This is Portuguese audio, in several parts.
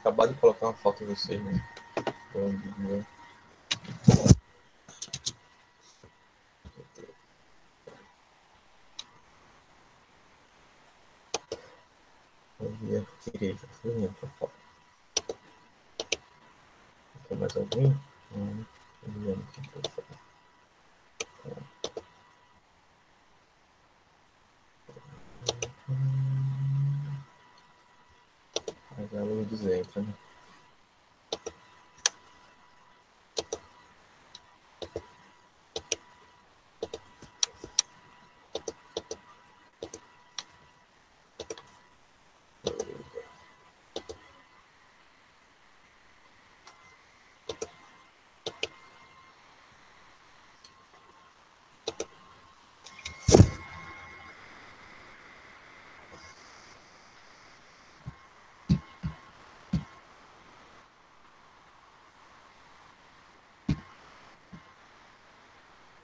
acabado de colocar uma foto em vocês, né? Bom dia. Bom dia, tirei já. Minha foto. Tem mais alguém? Não. Mas é a luz entra, né?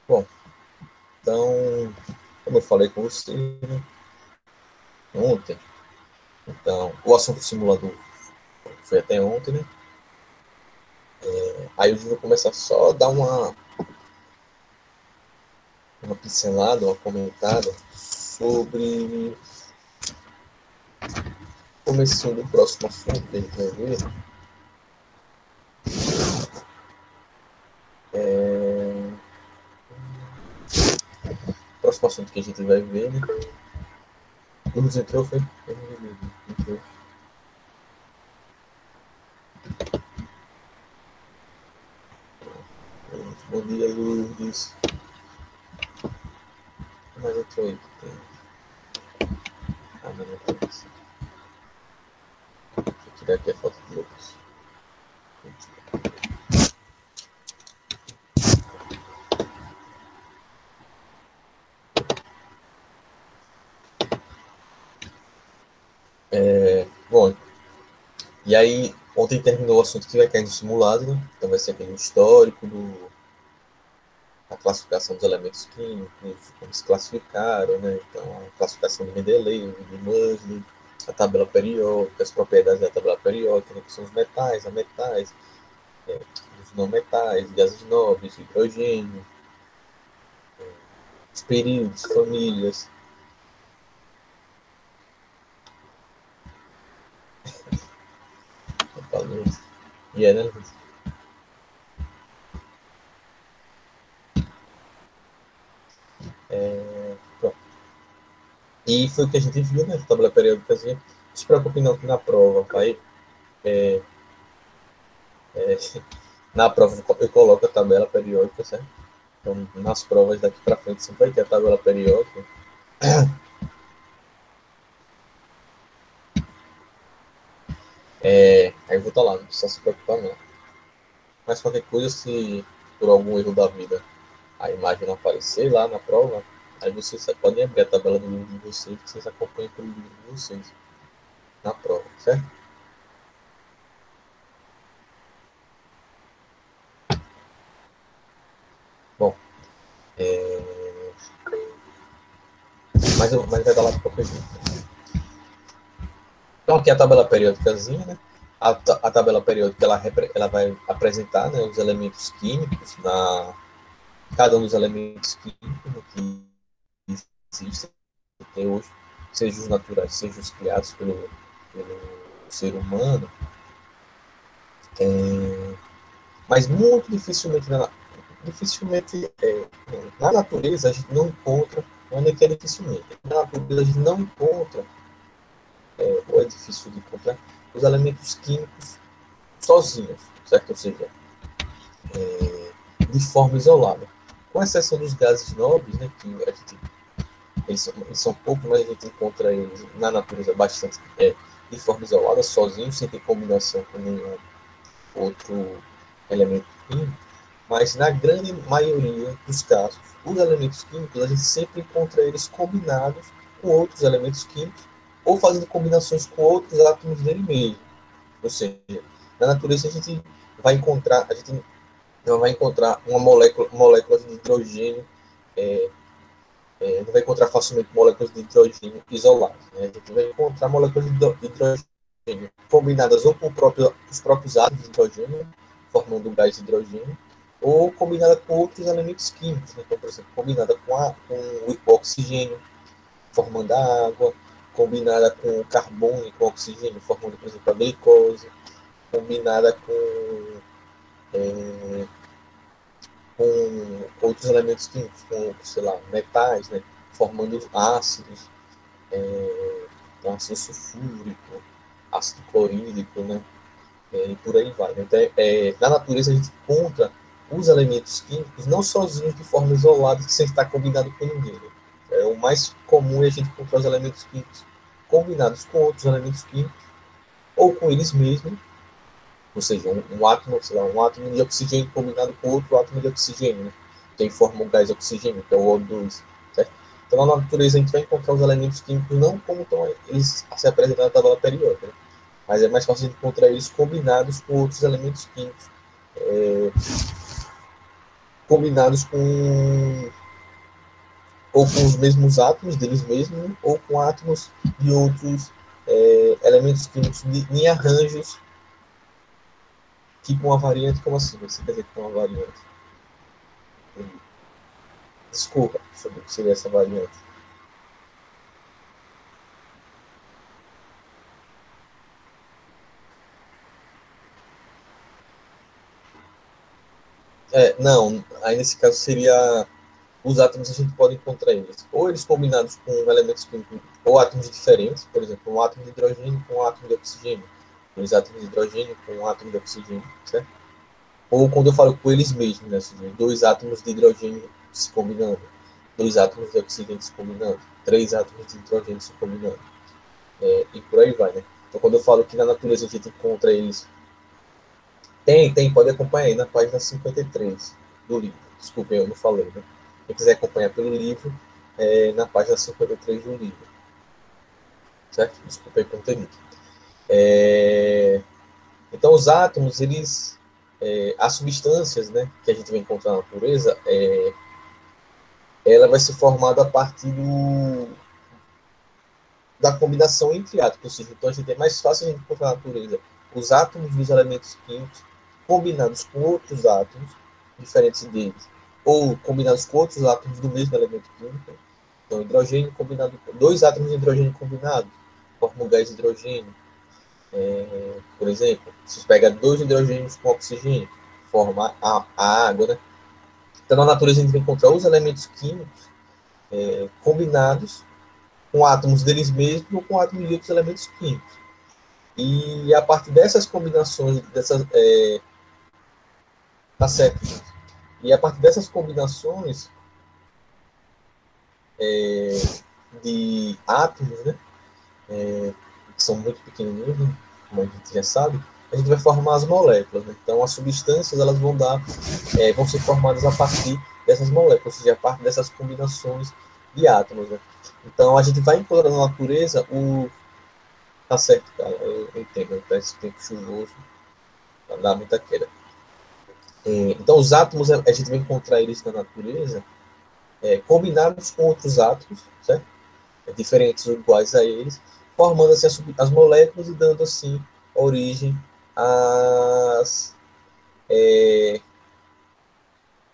Bom, então, como eu falei com você, né, ontem, então, o assunto do simulador foi até ontem, né? Aí eu vou começar só a dar uma pincelada, uma comentada sobre o comecinho do próximo assunto que a gente vai ver. O próximo assunto que a gente vai ver, né? Luz entrou, foi? Entrou. Bom dia, Lourdes. Mas entrou aí. Ah, não, não aparece. Deixa eu tirar aqui a foto de Lucas. Bom, e aí, ontem terminou o assunto que vai cair no simulado, né? Então vai ser aquele histórico da classificação dos elementos químicos, como se classificaram, né? Então, a classificação de Mendeleev, de Muslin, a tabela periódica, as propriedades da tabela periódica, né? Que são os metais, ametais, os não metais, gases nobres, hidrogênio, os períodos, famílias. E é, né? Pronto. E foi o que a gente viu, né? A tabela periódica. Não se preocupe não que na prova vai... na prova eu coloco a tabela periódica, certo? Então, nas provas daqui para frente sempre vai ter a tabela periódica. Aí eu vou estar lá, não precisa se preocupar não. Mas qualquer coisa, se por algum erro da vida a imagem não aparecer lá na prova, aí vocês podem abrir a tabela do livro de vocês, que vocês acompanham pelo livro de vocês na prova, certo? Bom, mas vai dar lá para qualquer jeito. Então aqui a tabela periódicazinha, né? A tabela periódica ela vai apresentar, né, os elementos químicos, cada um dos elementos químicos que existem até hoje, seja os naturais, seja os criados pelo ser humano, mas muito dificilmente na natureza a gente não encontra, não é que é dificilmente, na natureza a gente não encontra, ou é difícil de encontrar, os elementos químicos sozinhos, certo? Ou seja, de forma isolada. Com exceção dos gases nobres, né, que a gente, eles são poucos, mas a gente encontra eles na natureza bastante de forma isolada, sozinhos, sem ter combinação com nenhum outro elemento químico. Mas na grande maioria dos casos, os elementos químicos, a gente sempre encontra eles combinados com outros elementos químicos ou fazendo combinações com outros átomos dele mesmo. Ou seja, na natureza a gente não vai encontrar uma molécula de hidrogênio, não vai encontrar facilmente moléculas de hidrogênio isoladas. Né? A gente vai encontrar moléculas de hidrogênio combinadas ou com os próprios átomos de hidrogênio, formando o gás de hidrogênio, ou combinada com outros elementos químicos, né? Então, por exemplo, combinada com o oxigênio, formando a água, combinada com o carbono e com o oxigênio, formando, por exemplo, a glicose, combinada com outros elementos químicos, com, sei lá, metais, né? Formando ácidos, ácido sulfúrico, ácido clorídrico, né? E por aí vai. Né? Então, na natureza a gente encontra os elementos químicos não sozinhos de forma isolada, sem estar combinado com ninguém. Né? O mais comum é a gente encontrar os elementos químicos combinados com outros elementos químicos ou com eles mesmos, ou seja, um átomo, sei lá, um átomo de oxigênio combinado com outro átomo de oxigênio, né? Que aí forma o gás oxigênio, que é o O2. Certo? Então, na natureza, a gente vai encontrar os elementos químicos não como estão eles se apresentam na tabela periódica, né? Mas é mais fácil de encontrar eles combinados com outros elementos químicos, combinados com ou com os mesmos átomos deles mesmos, ou com átomos de outros elementos químicos em arranjos, tipo uma variante, como assim? Você quer dizer que é uma variante? Desculpa sobre o que seria essa variante. Não, aí nesse caso seria os átomos a gente pode encontrar eles, ou eles combinados com elementos químicos, ou átomos diferentes, por exemplo, um átomo de hidrogênio com um átomo de oxigênio, dois átomos de hidrogênio com um átomo de oxigênio, certo? Ou quando eu falo com eles mesmos, né, assim, dois átomos de hidrogênio se combinando, dois átomos de oxigênio se combinando, três átomos de hidrogênio se combinando, e por aí vai, né? Então, quando eu falo que na natureza a gente encontra eles, pode acompanhar aí na página 53 do livro. Desculpem, eu não falei, né? Quem quiser acompanhar pelo livro, na página 53 do livro, certo? Desculpem por não ter dito. Então, os átomos, eles, as substâncias, né, que a gente vai encontrar na natureza, ela vai ser formada a partir da combinação entre átomos. Ou seja, então a gente é mais fácil a gente encontrar na natureza os átomos dos elementos químicos combinados com outros átomos diferentes deles, ou combinados com outros átomos do mesmo elemento químico. Então, hidrogênio combinado, dois átomos de hidrogênio combinados formam o gás hidrogênio. Por exemplo, se você pega dois hidrogênios com oxigênio, forma a água, né? Então, na natureza, a gente vai encontrar os elementos químicos combinados com átomos deles mesmos ou com átomos de outros elementos químicos. E a partir dessas combinações, tá certo? E a partir dessas combinações de átomos, né, que são muito pequenininhos, né, como a gente já sabe, a gente vai formar as moléculas. Né? Então, as substâncias elas vão ser formadas a partir dessas moléculas, ou seja, a partir dessas combinações de átomos. Né? Então, a gente vai encontrar na natureza o. Tá certo, cara, eu entendo, tá esse tempo chuvoso, dá muita queda. Então, os átomos, a gente vai encontrar eles na natureza combinados com outros átomos, certo? Diferentes ou iguais a eles, formando assim, as moléculas e dando assim origem às,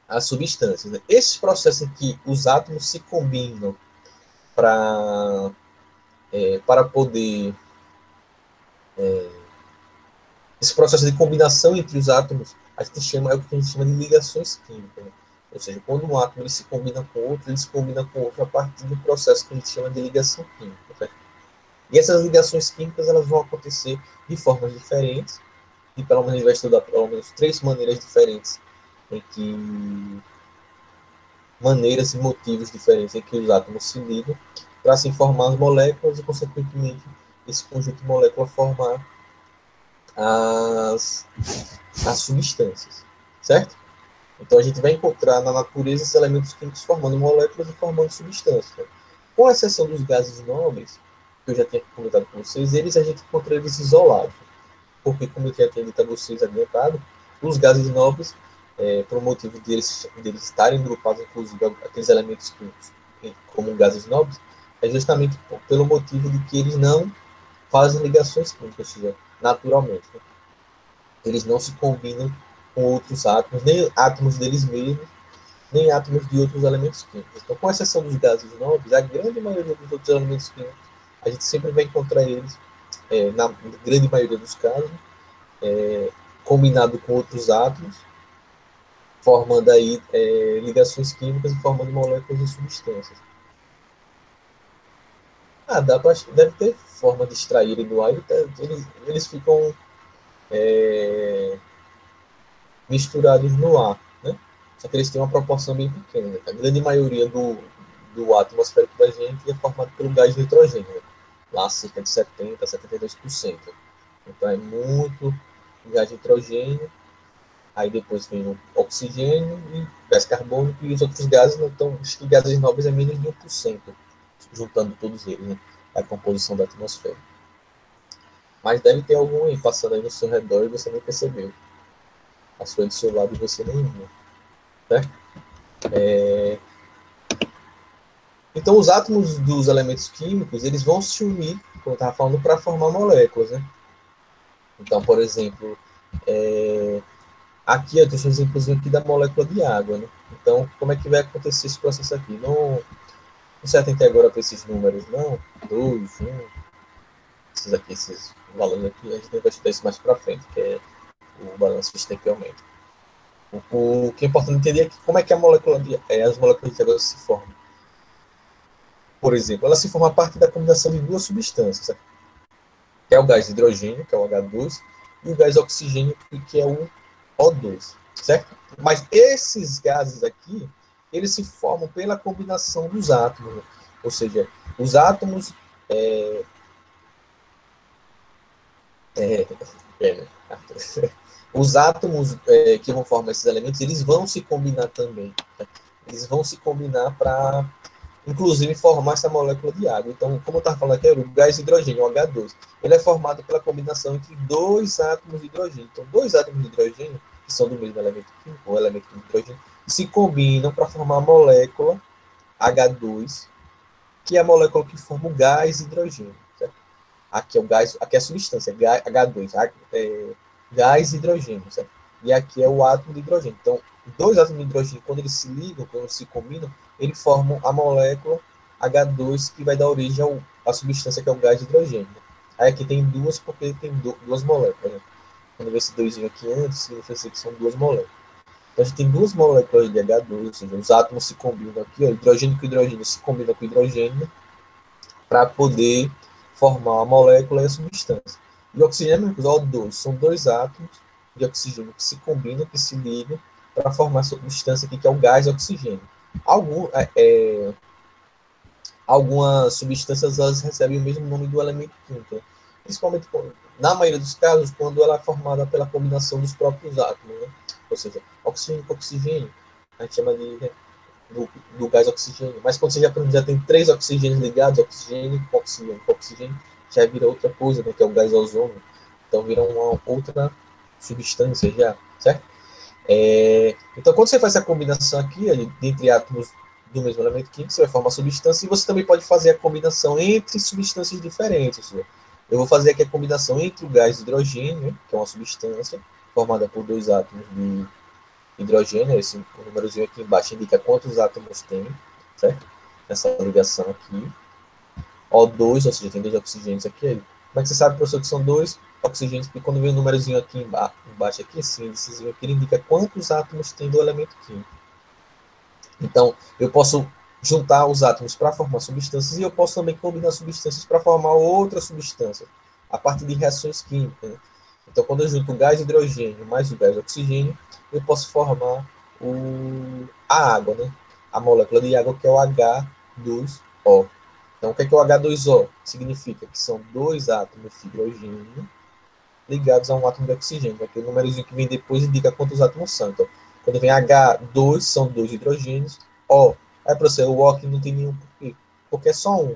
às substâncias. Né? Esses processos em que os átomos se combinam para para poder esse processo de combinação entre os átomos a gente chama, é o que a gente chama de ligações químicas. Né? Ou seja, quando um átomo ele se combina com outro, ele se combina com outro a partir do processo que a gente chama de ligação química. Certo? E essas ligações químicas elas vão acontecer de formas diferentes, e pelo menos a gente vai estudar pelo menos três maneiras diferentes, em que maneiras e motivos diferentes em que os átomos se ligam para se formar as moléculas e, consequentemente, esse conjunto de moléculas formar as, as substâncias, certo? Então a gente vai encontrar na natureza esses elementos químicos formando moléculas e formando substâncias. Né? Com exceção dos gases nobres, que eu já tinha comentado com vocês, eles a gente encontra eles isolados. Porque, como eu já tinha dito a vocês adiantado, os gases nobres, por um motivo deles estarem agrupados, inclusive, aqueles elementos químicos como gases nobres, é justamente pelo motivo de que eles não fazem ligações químicas, ou seja, naturalmente. Né? Eles não se combinam com outros átomos, nem átomos deles mesmos, nem átomos de outros elementos químicos. Então, com exceção dos gases nobres, a grande maioria dos outros elementos químicos, a gente sempre vai encontrar eles, na grande maioria dos casos, combinado com outros átomos, formando aí ligações químicas e formando moléculas de substâncias. Deve ter forma de extrair ele do ar, eles ficam misturados no ar, né? Só que eles têm uma proporção bem pequena. Né? A grande maioria do ar atmosférico da gente é formado pelo gás nitrogênio, né? Lá cerca de 70%, 72%. Então é muito gás nitrogênio, aí depois vem o oxigênio e gás carbônico, e os outros gases não estão, acho que gases nobres é menos de 1%, juntando todos eles, né? A composição da atmosfera. Mas deve ter algum aí passando aí no seu redor e você nem percebeu. Passou aí do seu lado e você nem viu. Né? Então, os átomos dos elementos químicos, eles vão se unir, como eu estava falando, para formar moléculas. Né? Então, por exemplo, aqui eu trouxe um exemplozinho aqui da molécula de água. Né? Então, como é que vai acontecer esse processo aqui? Não se atente agora para esses números, não. 2, 1, esses valores aqui, a gente vai estudar isso mais para frente, que é o balanço de tempo e aumento. O que é importante entender é que como é que as moléculas de água se formam. Por exemplo, ela se forma a partir da combinação de duas substâncias, certo? Que é o gás hidrogênio, que é o H2, e o gás oxigênio, que é o O2, certo? Mas esses gases aqui, eles se formam pela combinação dos átomos, né? Ou seja, os átomos né? Os átomos que vão formar esses elementos, eles vão se combinar também. Tá? Eles vão se combinar para, inclusive, formar essa molécula de água. Então, como eu estava falando aqui, o gás hidrogênio, o H2, ele é formado pela combinação entre dois átomos de hidrogênio. Então, dois átomos de hidrogênio, que são do mesmo elemento químico, o elemento de hidrogênio, se combinam para formar a molécula H2, que é a molécula que forma o gás hidrogênio. Certo? Aqui é o gás, aqui é a substância, H2, gás hidrogênio, certo? E aqui é o átomo de hidrogênio. Então, dois átomos de hidrogênio, quando eles se ligam, quando eles se combinam, eles formam a molécula H2, que vai dar origem à substância que é o gás de hidrogênio. Aí aqui tem duas, porque tem duas moléculas. Né? Quando vê esse doisinho aqui antes, significa que são duas moléculas. Então, a gente tem duas moléculas de H2, ou seja, os átomos se combinam aqui, ó, hidrogênio com hidrogênio se combina com hidrogênio, para poder formar a molécula e a substância. E o oxigênio e o O2 são dois átomos de oxigênio que se combinam, que se ligam para formar a substância aqui, que é o gás de oxigênio. Algumas substâncias elas recebem o mesmo nome do elemento químico, né? Principalmente, na maioria dos casos, quando ela é formada pela combinação dos próprios átomos. Né? Ou seja, oxigênio com oxigênio, a gente chama do gás oxigênio. Mas quando você já tem três oxigênios ligados, oxigênio com oxigênio com oxigênio, já vira outra coisa, né, que é o gás ozônio. Então vira uma outra substância já, certo? Então quando você faz essa combinação aqui, entre átomos do mesmo elemento químico, você vai formar uma substância, e você também pode fazer a combinação entre substâncias diferentes. Ou seja, eu vou fazer aqui a combinação entre o gás hidrogênio, que é uma substância formada por dois átomos de hidrogênio, esse númerozinho aqui embaixo indica quantos átomos tem, certo? Nessa ligação aqui. O2, ou seja, tem dois oxigênios aqui. Aí. Como é que você sabe, professor, que são dois oxigênios? Porque quando vem o númerozinho aqui embaixo, aqui, esse índicezinho aqui, ele indica quantos átomos tem do elemento químico. Então, eu posso juntar os átomos para formar substâncias, e eu posso também combinar substâncias para formar outra substância, a partir de reações químicas. Né? Então, quando eu junto o gás hidrogênio mais o gás oxigênio, eu posso formar a água, né? A molécula de água, que é o H2O. Então, o que é o H2O? Significa que são dois átomos de hidrogênio ligados a um átomo de oxigênio. Aqui o númerozinho que vem depois indica quantos átomos são. Então, quando vem H2, são dois hidrogênios. O. Aí, professor, o O aqui não tem nenhum porquê. Porque é só um.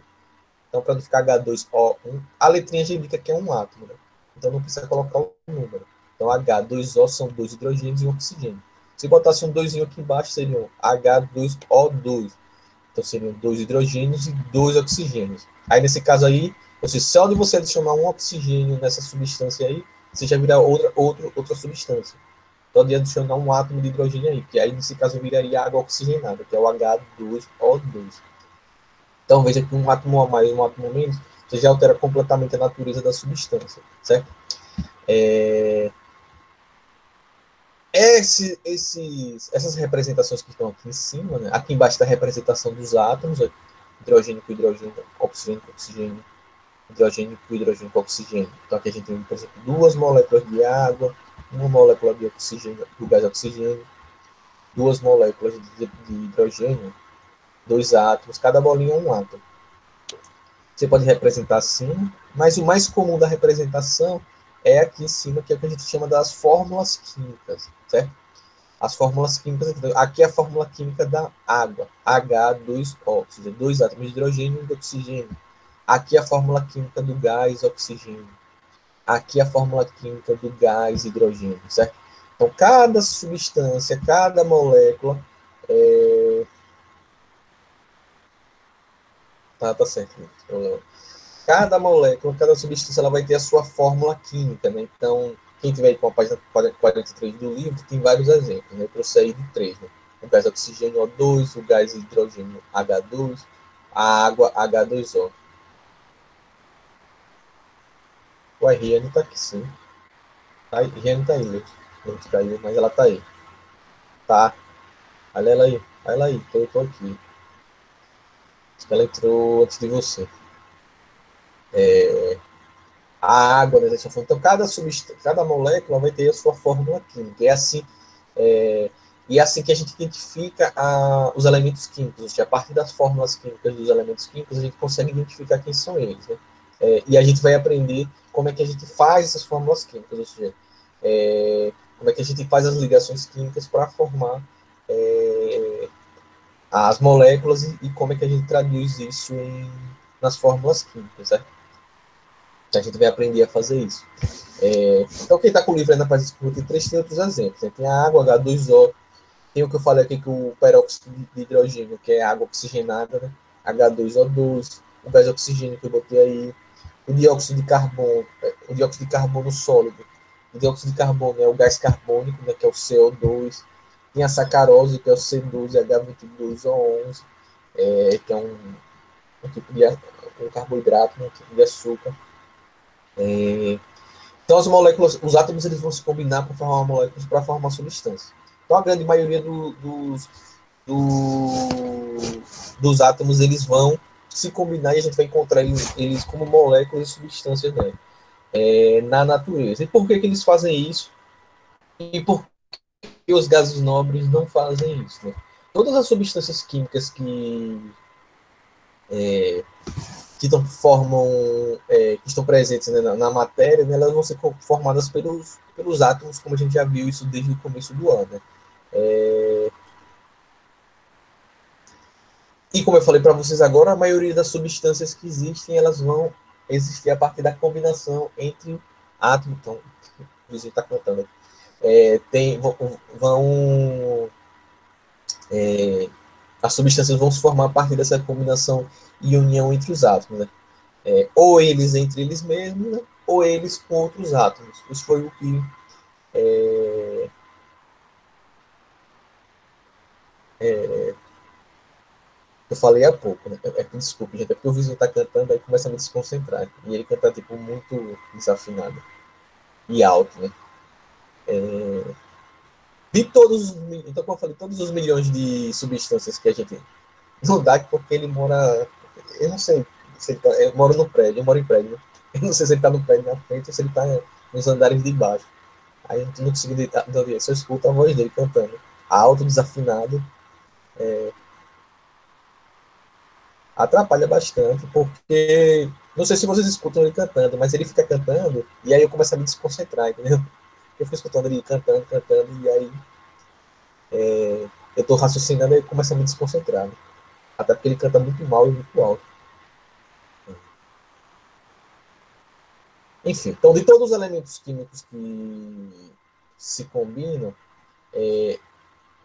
Então, para não ficar H2O1, a letrinha já indica que é um átomo. Né? Então, não precisa colocar o número. Então, H2O são dois hidrogênios e um oxigênio. Se botasse um doisinho aqui embaixo, seriam H2O2. Então, seriam dois hidrogênios e dois oxigênios. Aí, nesse caso aí, Ou seja, só de você adicionar um oxigênio nessa substância aí, você já vira outra substância. Só de adicionar um átomo de hidrogênio aí, que aí nesse caso viraria água oxigenada, que é o H2O2. Então veja que um átomo a mais, um átomo a menos, você já altera completamente a natureza da substância, certo? Essas representações que estão aqui em cima, né? Aqui embaixo está a representação dos átomos, hidrogênio com hidrogênio, oxigênio com oxigênio, hidrogênio com hidrogênio com oxigênio. Então aqui a gente tem, por exemplo, duas moléculas de água, uma molécula de oxigênio, do gás oxigênio, duas moléculas de hidrogênio, dois átomos, cada bolinha é um átomo. Você pode representar assim, mas o mais comum da representação é aqui em cima, que é o que a gente chama das fórmulas químicas, certo? As fórmulas químicas, aqui é a fórmula química da água, H2O, ou seja, dois átomos de hidrogênio e de oxigênio. Aqui é a fórmula química do gás oxigênio. Aqui é a fórmula química do gás hidrogênio, certo? Então, cada substância, cada molécula tá certo. Cada molécula, cada substância, ela vai ter a sua fórmula química, né? Então, quem tiver aí com a página 43 do livro, tem vários exemplos, né? Eu trouxe aí de três, né? O gás oxigênio O2, o gás hidrogênio H2, a água H2O. O Riane tá aqui, sim. A Riane tá aí, né? Não caiu, mas ela tá aí. Tá. Olha ela aí. Olha ela aí. Tô aqui. Acho que ela entrou antes de você. A água, né? Então, cada molécula vai ter a sua fórmula química. É, e é assim que a gente identifica os elementos químicos. Ou seja, a partir das fórmulas químicas dos elementos químicos, a gente consegue identificar quem são eles. Né? E a gente vai aprender como é que a gente faz essas fórmulas químicas. Ou seja, como é que a gente faz as ligações químicas para formar as moléculas e como é que a gente traduz isso nas fórmulas químicas. Certo? A gente vai aprender a fazer isso. Então, quem está com o livro ainda faz escuta, tem outros exemplos. Né? Tem a água H2O, tem o que eu falei aqui, que o peróxido de hidrogênio, que é água oxigenada, né? H2O2, o gás oxigênio que eu botei aí, o dióxido de carbono sólido. O dióxido de carbono é o gás carbônico, né, que é o CO2. Tem a sacarose, que é o C12H22O11, que é um tipo de um carboidrato, né, um tipo de açúcar. Então, as moléculas, os átomos, eles vão se combinar para formar moléculas, para formar substâncias. Então, a grande maioria dos átomos, eles vão se combinar e a gente vai encontrar eles como moléculas e substâncias, né, na natureza. E por que eles fazem isso? E por que os gases nobres não fazem isso? Né? Todas as substâncias químicas que estão presentes, né, na matéria, né, elas vão ser formadas pelos átomos, como a gente já viu isso desde o começo do ano. Né? E como eu falei para vocês agora, a maioria das substâncias que existem, elas vão existir a partir da combinação entre átomos. Então, o vizinho está contando aqui. Vão as substâncias vão se formar a partir dessa combinação e união entre os átomos. Né? Ou eles entre eles mesmos, né? Ou eles com outros átomos. Isso foi o que eu falei há pouco. Né? Desculpe, gente, é porque o vizinho está cantando, aí começa a me desconcentrar. E ele canta tipo, muito desafinado e alto. Né? Então, como eu falei, todos os milhões de substâncias que a gente não dá, porque ele mora. Eu não sei se ele tá, eu moro no prédio, eu moro em prédio. Né? Eu não sei se ele está no prédio na frente ou se ele está nos andares de baixo. Aí a gente não consegue deitar, só escuta a voz dele cantando. Alto, desafinado, atrapalha bastante, porque não sei se vocês escutam ele cantando, mas ele fica cantando e aí eu começo a me desconcentrar, entendeu? Eu fico escutando ele cantando, cantando, e aí eu tô raciocinando e começa a me desconcentrar. Né? Até porque ele canta muito mal e muito alto. Enfim, então de todos os elementos químicos que se combinam,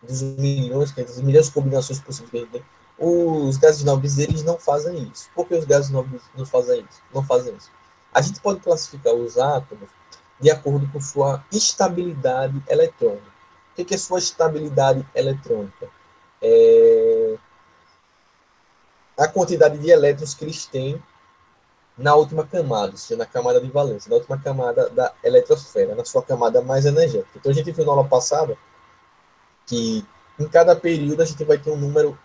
dos milhões de combinações possíveis que a gente tem, Os gases nobres, eles não fazem isso. Por que os gases nobres não fazem isso? Não fazem isso. A gente pode classificar os átomos de acordo com sua estabilidade eletrônica. O que é sua estabilidade eletrônica? É a quantidade de elétrons que eles têm na última camada, ou seja, na camada de valência, na última camada da eletrosfera, na sua camada mais energética. Então, a gente viu na aula passada que em cada período a gente vai ter um número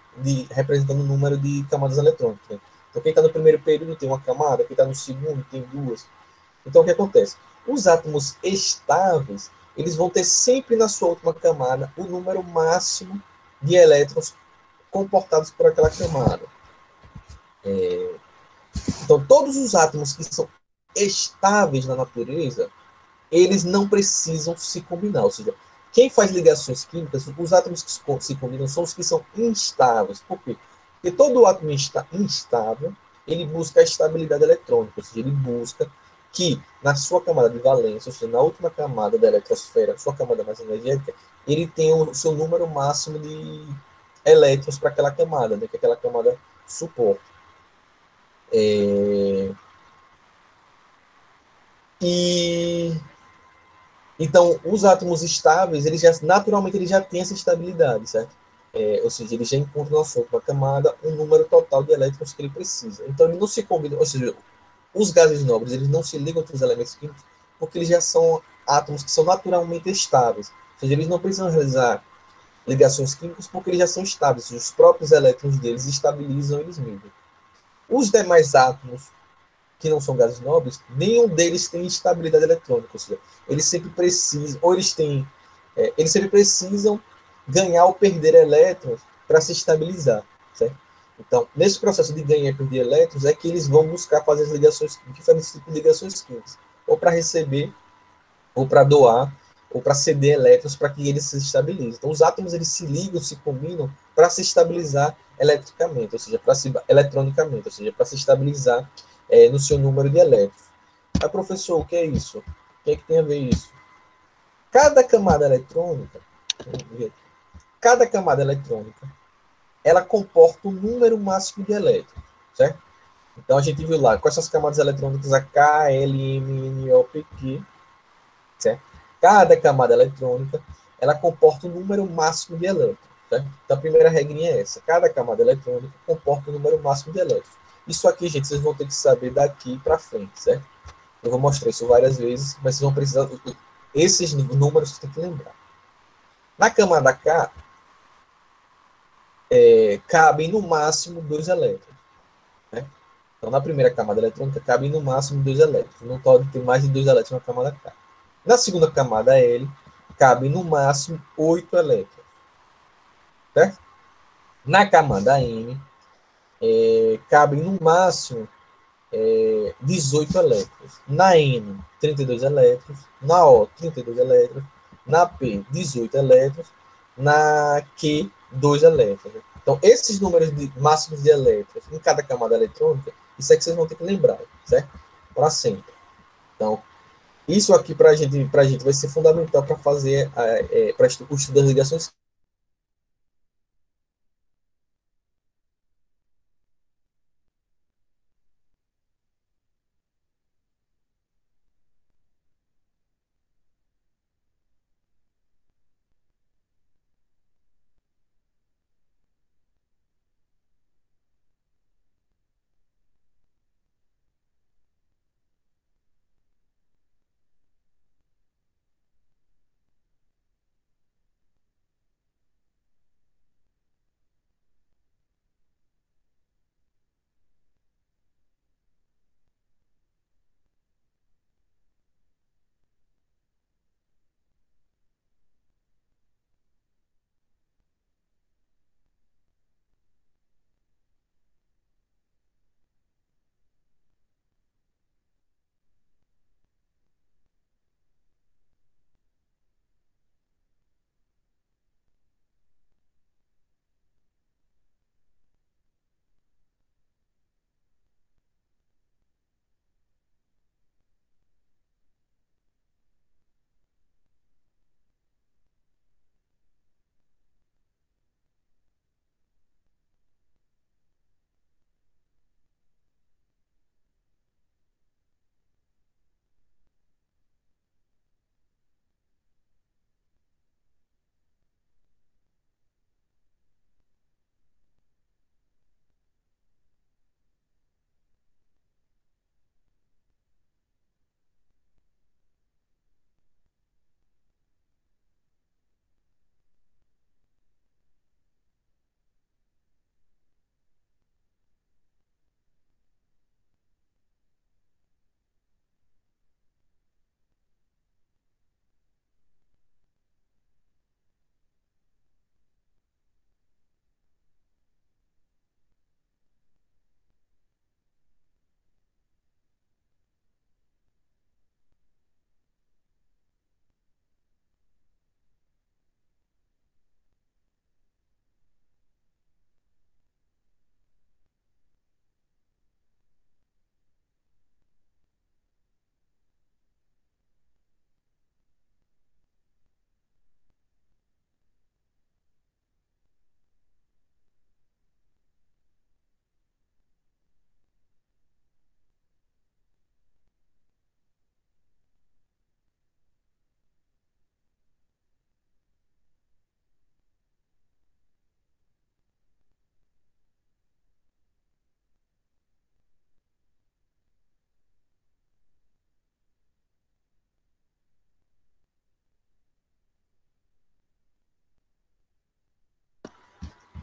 representando um número de camadas eletrônicas. Né? Então, quem está no primeiro período tem uma camada, quem está no segundo tem duas. Então, o que acontece? Os átomos estáveis, eles vão ter sempre na sua última camada o número máximo de elétrons comportados por aquela camada. Então, todos os átomos que são estáveis na natureza, eles não precisam se combinar. Ou seja, quem faz ligações químicas, os átomos que se combinam são os que são instáveis. Por quê? Porque todo átomo instável, ele busca a estabilidade eletrônica, ou seja, ele busca que na sua camada de valência, ou seja, na última camada da eletrosfera, sua camada mais energética, ele tenha o seu número máximo de elétrons para aquela camada, né, que aquela camada suporta. É... E então, os átomos estáveis, eles já, naturalmente, eles já têm essa estabilidade, certo? Ou seja, ele já encontra na sua camada um número total de elétrons que ele precisa. Então, ele não se combina, ou seja, os gases nobres, eles não se ligam com os elementos químicos porque eles já são átomos que são naturalmente estáveis. Ou seja, eles não precisam realizar ligações químicas porque eles já são estáveis. Os próprios elétrons deles estabilizam eles mesmos. Os demais átomos que não são gases nobres, nenhum deles tem estabilidade eletrônica, ou seja, eles sempre precisam, ou eles têm, eles sempre precisam ganhar ou perder elétrons para se estabilizar, certo? Então, nesse processo de ganhar e perder elétrons, é que eles vão buscar fazer as ligações, diferentes tipos de ligações químicas, ou para receber, ou para doar, ou para ceder elétrons para que eles se estabilizem. Então, os átomos eles se ligam, se combinam para se estabilizar eletricamente, ou seja, para se eletronicamente, ou seja, para se estabilizar no seu número de elétrons. Mas, professor, o que é isso? O que é que tem a ver isso? Cada camada eletrônica, cada camada eletrônica, ela comporta um número máximo de elétrons, certo? Então a gente viu lá quais são as camadas eletrônicas a K, L, M, N, O, P, Q, certo? Cada camada eletrônica, ela comporta um número máximo de elétrons, certo? Então a primeira regrinha é essa: cada camada eletrônica comporta um número máximo de elétrons. Isso aqui, gente, vocês vão ter que saber daqui para frente, certo? Eu vou mostrar isso várias vezes, mas vocês vão precisar. Esses números vocês têm que lembrar. Na camada K, cabem no máximo dois elétrons. Né? Então, na primeira camada eletrônica, cabem no máximo dois elétrons. Não pode ter mais de dois elétrons na camada K. Na segunda camada L, cabem no máximo oito elétrons. Certo? Na camada M, cabem no máximo 18 elétrons. Na N, 32 elétrons. Na O, 32 elétrons. Na P, 18 elétrons. Na Q, 2 elétrons. Então, esses números máximos de elétrons em cada camada eletrônica, isso é que vocês vão ter que lembrar, certo? Para sempre. Então, isso aqui para a gente vai ser fundamental para fazer para o estudo das ligações.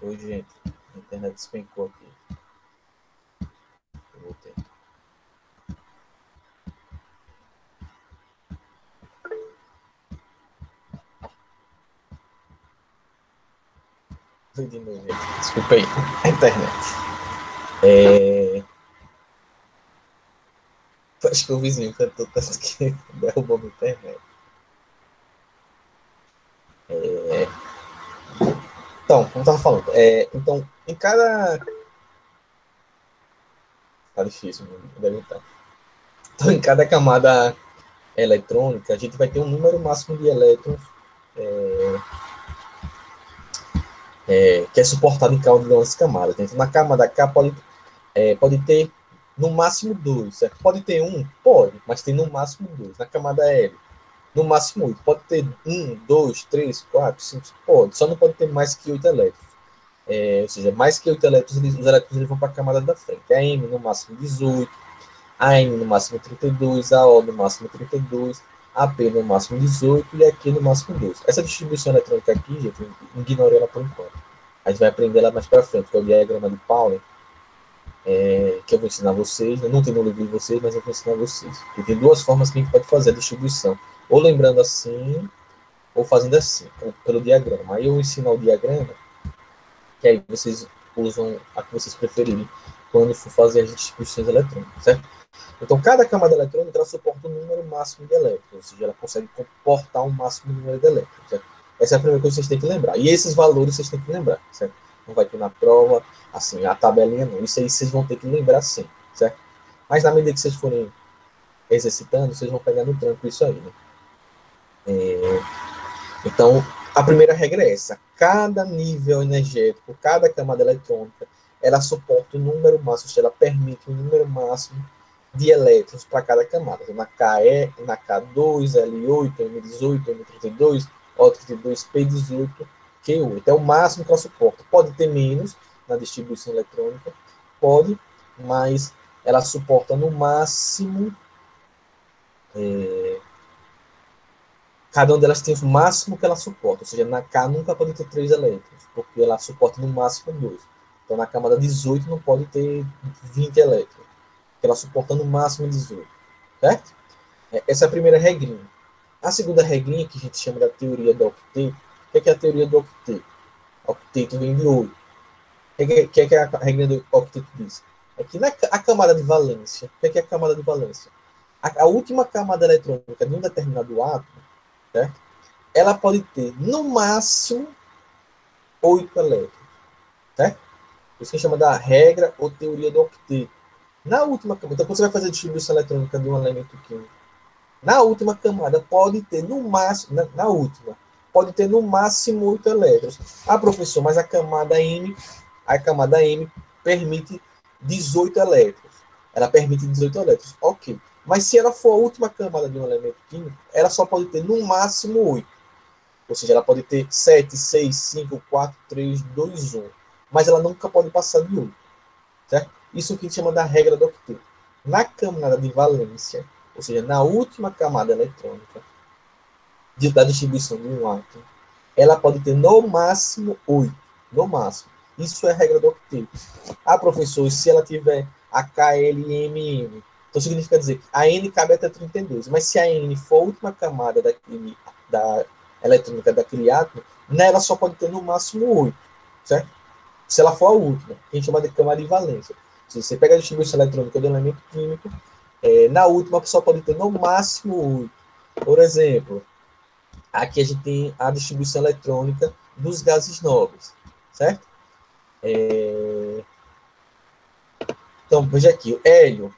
Oi, gente. A internet despencou aqui. Eu voltei. Fui de novo, gente. Desculpa aí. A internet. Acho que o vizinho cantou tanto que derrubou minha internet. Então, como eu estava falando, então, em cada. Tá difícil, deve estar. Então, em cada camada eletrônica, a gente vai ter um número máximo de elétrons que é suportado em cada uma das camadas. Então, na camada K pode ter no máximo 2, certo? Pode ter um? Pode, mas tem no máximo 2. Na camada L, no máximo 8. Pode ter 1, 2, 3, 4, 5, pode. Só não pode ter mais que 8 elétrons. Ou seja, mais que 8 elétrons, os elétrons vão para a camada da frente. A M no máximo 18, a N no máximo 32, a O no máximo 32, a P no máximo 18 e a Q no máximo 12. Essa distribuição eletrônica aqui, gente, ignore ela por enquanto. A gente vai aprender ela mais para frente, que é o diagrama de Pauli, que eu vou ensinar vocês. Não tem no livro de vocês, mas eu vou ensinar vocês. E tem duas formas que a gente pode fazer a distribuição. Ou lembrando assim, ou fazendo assim, pelo diagrama. Aí eu vou ensinar o diagrama, que aí vocês usam a que vocês preferirem quando for fazer as distribuições eletrônicas, certo? Então, cada camada eletrônica ela suporta um número máximo de elétrons, ou seja, ela consegue comportar um máximo número de elétrons, certo? Essa é a primeira coisa que vocês têm que lembrar. E esses valores vocês têm que lembrar, certo? Não vai ter na prova, assim, a tabelinha não. Isso aí vocês vão ter que lembrar sim, certo? Mas na medida que vocês forem exercitando, vocês vão pegar no tranco isso aí, né? Então, a primeira regra é essa. Cada nível energético, cada camada eletrônica, ela suporta um número máximo, ou seja, ela permite um número máximo de elétrons para cada camada. Então, na KE, na K2, L8, M18, M32, O32, P18, Q8. É o máximo que ela suporta. Pode ter menos na distribuição eletrônica, pode, mas ela suporta no máximo cada uma delas tem o máximo que ela suporta, ou seja, na K nunca pode ter 3 elétrons, porque ela suporta no máximo 2. Então, na camada 18 não pode ter 20 elétrons, porque ela suporta no máximo 18, certo? Essa é a primeira regrinha. A segunda regrinha, que a gente chama da teoria do octeto, o que é a teoria do octeto? Octeto vem de 8. O que é a regrinha do octeto diz? É que a camada de valência, o que é a camada de valência? A última camada eletrônica de um determinado átomo, certo? Ela pode ter, no máximo, 8 elétrons, certo? Isso que chama da regra ou teoria do octeto. Na última camada, então quando você vai fazer a distribuição eletrônica de um elemento químico, na última camada pode ter no máximo, na última, pode ter no máximo 8 elétrons. Ah, professor, mas a camada M permite 18 elétrons. Ela permite 18 elétrons. Ok. Mas se ela for a última camada de um elemento químico, ela só pode ter no máximo 8. Ou seja, ela pode ter 7, 6, 5, 4, 3, 2, 1. Mas ela nunca pode passar de 8. Certo? Isso que a gente chama da regra do octeto. Na camada de valência, ou seja, na última camada eletrônica da distribuição de um átomo, ela pode ter no máximo 8. No máximo. Isso é a regra do octeto. Ah, professor, se ela tiver a KLMM, então significa dizer que a N cabe até 32. Mas se a N for a última camada da eletrônica daquele átomo, nela só pode ter no máximo 8. Certo? Se ela for a última, que a gente chama de camada de valência. Se você pega a distribuição eletrônica do elemento químico, na última só pode ter no máximo 8. Por exemplo, aqui a gente tem a distribuição eletrônica dos gases nobres, certo? Então, veja aqui, o hélio.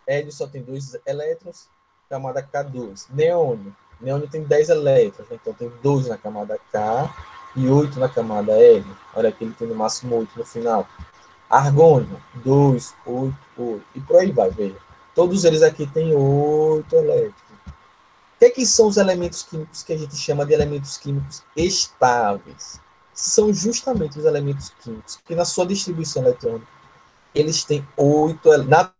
Hélio só tem 2 elétrons, camada K2. Neônio tem 10 elétrons, então tem 2 na camada K e 8 na camada L. Olha aqui, ele tem no máximo 8 no final. Argônio, 2, 8, 8. E por aí vai, veja. Todos eles aqui têm 8 elétrons. O que são os elementos químicos que a gente chama de elementos químicos estáveis? São justamente os elementos químicos que, na sua distribuição eletrônica, eles têm 8 elétrons.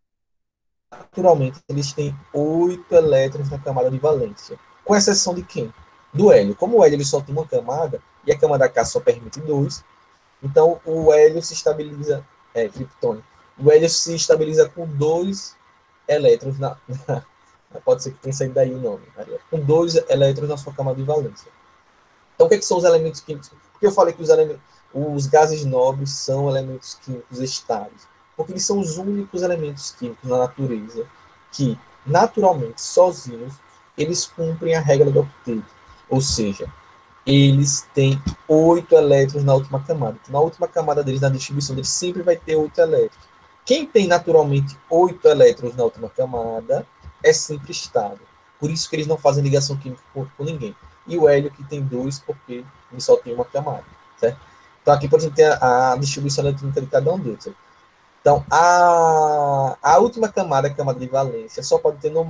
Naturalmente, eles têm 8 elétrons na camada de valência. Com exceção de quem? Do hélio. Como o hélio ele só tem uma camada, e a camada K só permite 2, Então, o hélio se estabiliza, criptônio. O hélio se estabiliza com dois elétrons pode ser que tenha saído daí o nome, com dois elétrons na sua camada de valência. Então, o que são os elementos químicos? Porque eu falei que os gases nobres são elementos químicos estáveis, porque eles são os únicos elementos químicos na natureza que, naturalmente, sozinhos, eles cumprem a regra do octeto. Ou seja, eles têm 8 elétrons na última camada. Então, na última camada deles, na distribuição deles, sempre vai ter 8 elétrons. Quem tem naturalmente 8 elétrons na última camada é sempre estável. Por isso que eles não fazem ligação química com ninguém. E o hélio que tem 2, porque ele só tem uma camada. Certo? Então, aqui, por exemplo, tem a distribuição eletrônica de cada um deles. Certo? Então, a última camada, a camada de valência, só pode ter no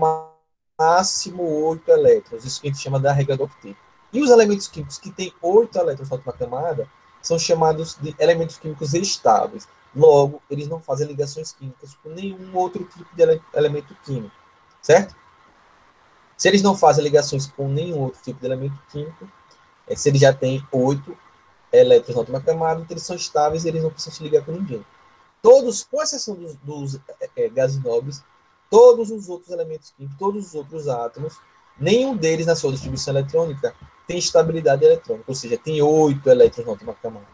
máximo 8 elétrons. Isso que a gente chama da regra do octeto. E os elementos químicos que têm 8 elétrons na última camada são chamados de elementos químicos estáveis. Logo, eles não fazem ligações químicas com nenhum outro tipo de elemento químico. Certo? Se eles não fazem ligações com nenhum outro tipo de elemento químico, se eles já têm 8 elétrons na última camada, então eles são estáveis e eles não precisam se ligar com ninguém. Todos, com exceção dos gases nobres, todos os outros elementos químicos, todos os outros átomos, nenhum deles na sua distribuição eletrônica tem estabilidade eletrônica, ou seja, tem 8 elétrons na última camada.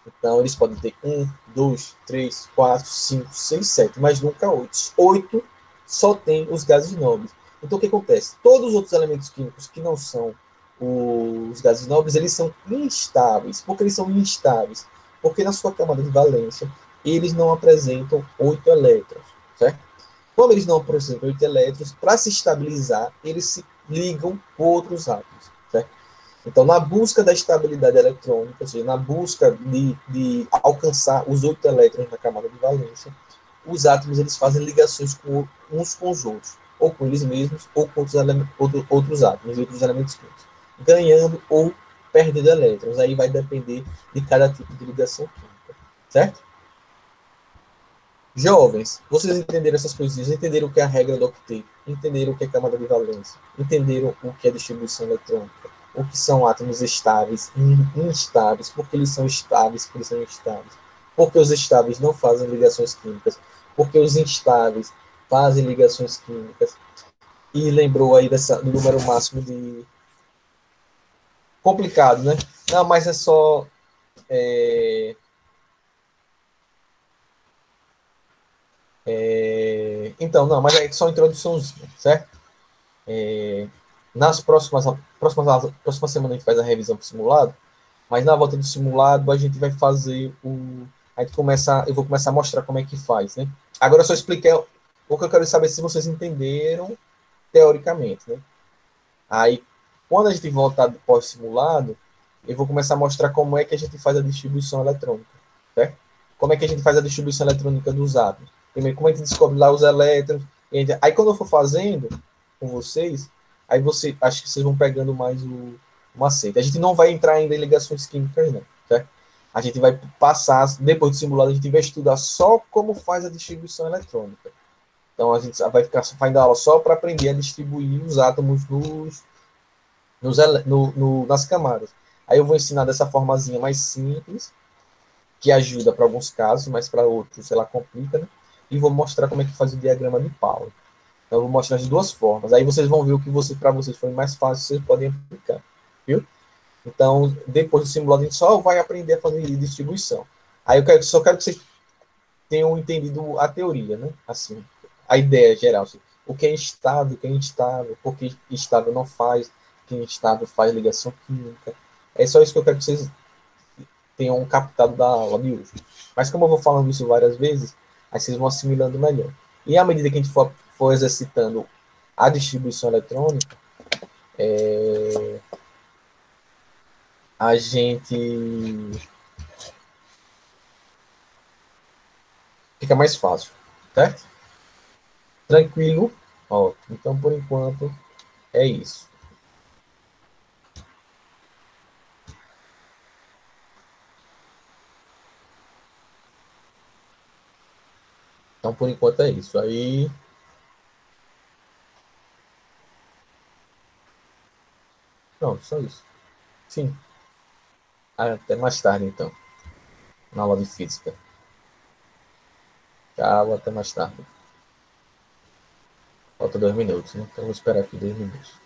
Então, eles podem ter 1, 2, 3, 4, 5, 6, 7, mas nunca 8. 8 só tem os gases nobres. Então, o que acontece? Todos os outros elementos químicos que não são os gases nobres, eles são instáveis. Por que eles são instáveis? Porque na sua camada de valência, eles não apresentam 8 elétrons, certo? Como eles não apresentam 8 elétrons, para se estabilizar, eles se ligam com outros átomos, certo? Então, na busca da estabilidade eletrônica, ou seja, na busca de alcançar os 8 elétrons na camada de valência, os átomos eles fazem ligações uns com os outros, ou com eles mesmos, ou com outros átomos, outros elementos químicos, ganhando ou perdendo elétrons. Aí vai depender de cada tipo de ligação química, certo? Jovens, vocês entenderam essas coisinhas, entenderam o que é a regra do octeto, entenderam o que é camada de valência, entenderam o que é distribuição eletrônica, o que são átomos estáveis e instáveis, porque eles são estáveis, porque eles são instáveis, porque os estáveis não fazem ligações químicas, porque os instáveis fazem ligações químicas, e lembrou aí do número máximo de... Complicado, né? Não, mas é só... Então, não, mas é só introduçãozinha, certo? Nas próximas semanas a gente faz a revisão para o simulado, mas na volta do simulado a gente vai fazer o. A gente começa, eu vou começar a mostrar como é que faz, né? Agora eu só expliquei o que eu quero saber se vocês entenderam teoricamente, né? Aí, quando a gente voltar do pós-simulado, eu vou começar a mostrar como é que a gente faz a distribuição eletrônica, certo? Como é que a gente faz a distribuição eletrônica dos átomos. Primeiro, como a gente descobre lá os elétrons. Aí, quando eu for fazendo com vocês, aí acho que vocês vão pegando mais o macete. A gente não vai entrar ainda em ligações químicas, não, certo? A gente vai passar, depois do simulado, a gente vai estudar só como faz a distribuição eletrônica. Então, a gente vai ficar fazendo aula só para aprender a distribuir os átomos nas camadas. Aí eu vou ensinar dessa formazinha mais simples, que ajuda para alguns casos, mas para outros ela complica, né? E vou mostrar como é que faz o diagrama de Pauli. Então, eu vou mostrar as duas formas. Aí vocês vão ver o que para vocês foi mais fácil, vocês podem aplicar. Viu? Então, depois do simulado, a gente só vai aprender a fazer distribuição. Aí só quero que vocês tenham entendido a teoria, né? Assim, a ideia geral. Assim, o que é instável, o que é instável, por que instável não faz, o que é instável faz ligação química. É só isso que eu quero que vocês tenham captado da aula de hoje. Mas como eu vou falando isso várias vezes, aí vocês vão assimilando melhor. E à medida que a gente for exercitando a distribuição eletrônica, a gente fica mais fácil, certo? Tranquilo? Ótimo. Então, por enquanto, é isso. Então, por enquanto, é isso. Aí, pronto, só isso. Sim. Até mais tarde, então. na aula de física. Tchau, até mais tarde. Falta 2 minutos, né? Então, vou esperar aqui 2 minutos.